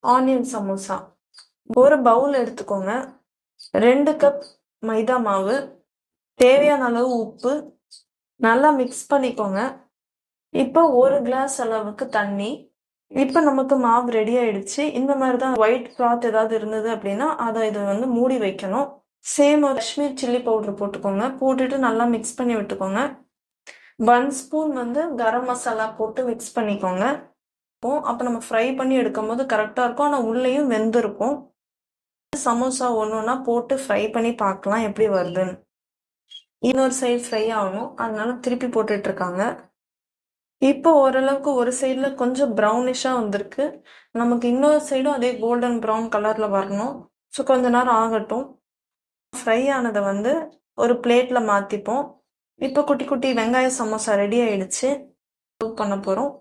Onion samosa. ஒரு பவுல் எடுத்துக்கோங்க. 2 cup மைதா மாவு, தேவையான அளவு உப்பு, நல்லா மிக்ஸ் பண்ணிக்கோங்க. இப்போ 1 கிளாஸ் அளவுக்கு தண்ணி. இப்போ நமக்கு மாவு ரெடி ஆயிடுச்சு. இந்த மாதிரி தான் ஒயிட் கிளாத் ஏதாவது இருந்தது அப்படின்னா அதை இதை வந்து மூடி வைக்கணும். சேம் ஒரு காஷ்மீர் சில்லி பவுடர் போட்டுக்கோங்க. போட்டுட்டு நல்லா மிக்ஸ் பண்ணி விட்டுக்கோங்க. 1 ஸ்பூன் வந்து கரம் மசாலா போட்டு மிக்ஸ் பண்ணிக்கோங்க. அப்போ நம்ம ஃப்ரை பண்ணி எடுக்கும்போது கரெக்டாக இருக்கும். ஆனால் உள்ளேயும் வெந்திருக்கும். சமோசா ஒன்று போட்டு ஃப்ரை பண்ணி பார்க்கலாம் எப்படி வருதுன்னு. இன்னொரு சைடு ஃப்ரை ஆகணும், அதனால திருப்பி போட்டுட்டு இருக்காங்க. இப்போ ஓரளவுக்கு ஒரு சைடில் கொஞ்சம் ப்ரௌனிஷாக வந்திருக்கு. நமக்கு இன்னொரு சைடும் அதே கோல்டன் ப்ரௌன் கலரில் வரணும். ஸோ கொஞ்ச நேரம் ஆகட்டும். ஃப்ரை ஆனதை வந்து ஒரு பிளேட்டில் மாற்றிப்போம். இப்போ குட்டி குட்டி வெங்காய சமோசா ரெடி ஆயிடுச்சு. பண்ண போகிறோம்.